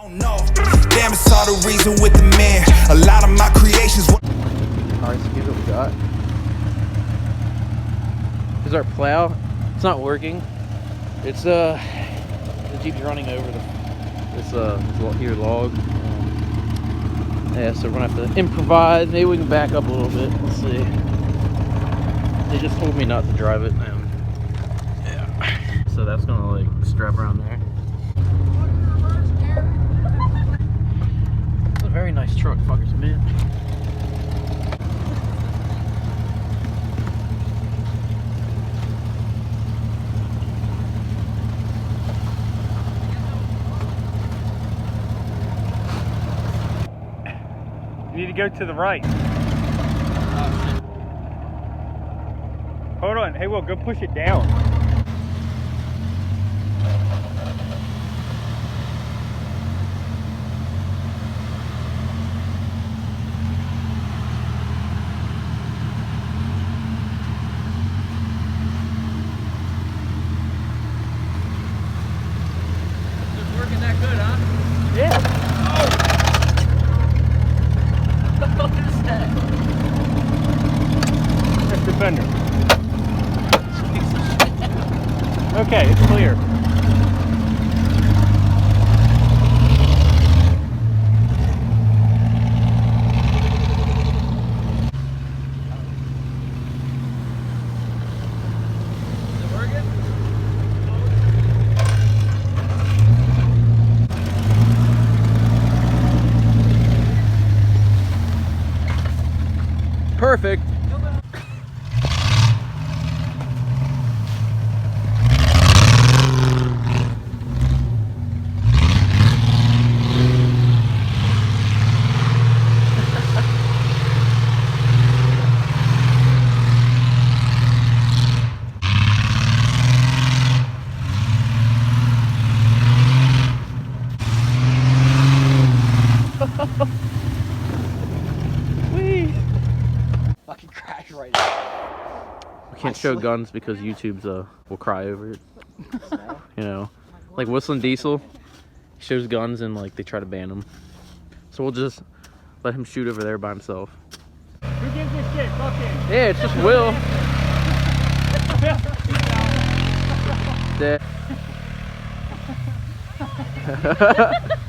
No, damn, it's all the reason with the man. A lot of my creations. Alright, so here's what we got. Here's our plow. It's not working. It's the Jeep's running over this here log. Yeah, so we're gonna have to improvise. Maybe we can back up a little bit. Let's see. They just told me not to drive it. Yeah. So that's gonna like strap around there. It's a very nice truck, fuckers, man. You need to go to the right. Hold on. Hey, Will, go push it down. It's working that good, huh? Yeah. What is that? That's the fender. Okay, it's clear. Is it working? Perfect. Whee! Fucking crash right now. We can't show guns because YouTube's will cry over it. You know, like Whistling Diesel shows guns and like they try to ban them. So we'll just let him shoot over there by himself. Who gives this shit? Fuck him. Yeah, it's just Will.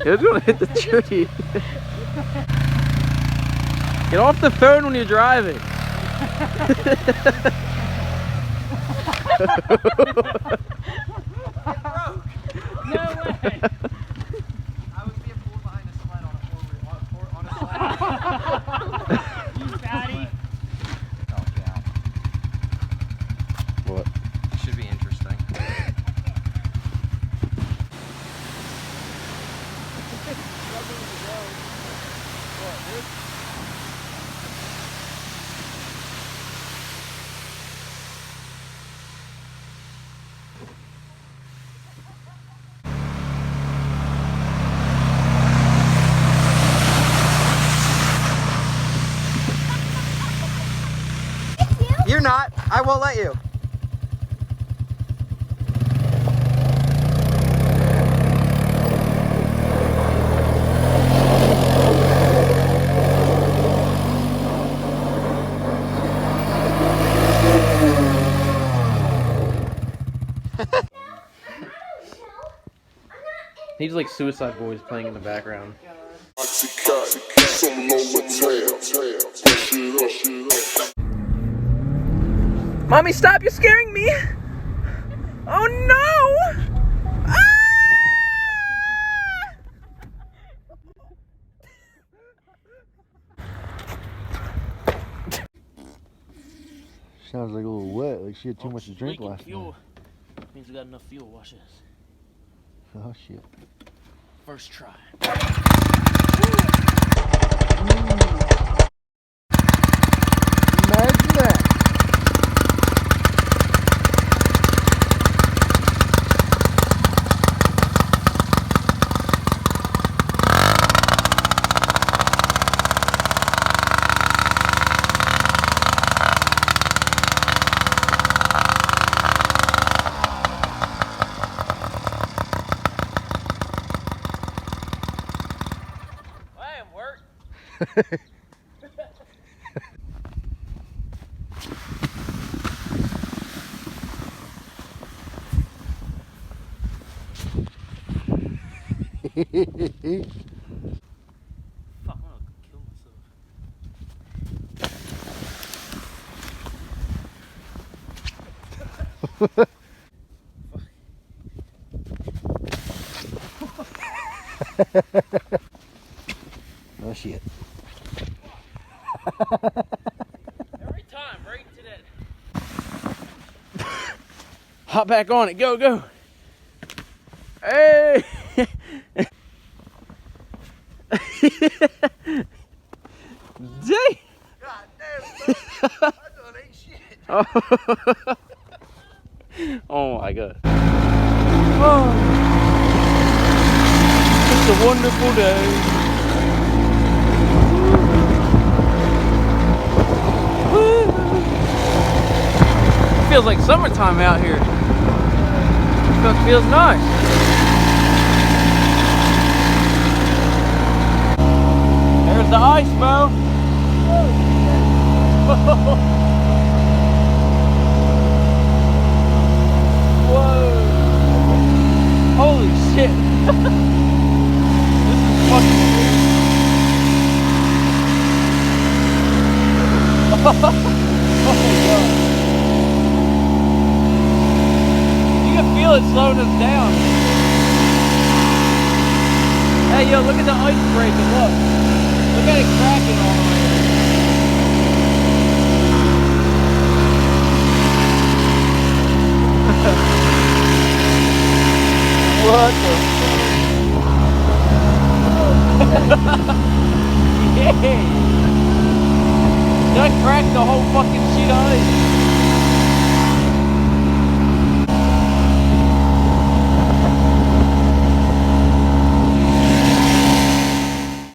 It's gonna hit the tree. Get off the phone when you're driving. No way. I was being pulled behind a sled on a sled. You fatty. Oh yeah. What? It should be interesting. You're not. I won't let you. He's like Suicide Boys playing in the background. Mommy, stop! You're scaring me! Oh no! Ah! Sounds like a little wet, like she had too much to drink last fuel. night. Means we got enough fuel. Watch this. Oh shit. First try. Imagine that. Fuck, I'm gonna kill myself. Oh shit. Every time, right to that. Hop back on it. Go, go. Hey! Dang! God damn, son. I done ain't shit. Oh my god. Oh. It's a wonderful day. Woo. Feels like summertime out here. Feels nice. There's the ice, Bo. Whoa. Holy shit. This is fucking weird. Oh my god. You can feel it slowing us down. Hey, yo, look at the ice breaking. Look. Look at it cracking all the way. What the fuck? Yeah! That cracked the whole fucking sheet of ice.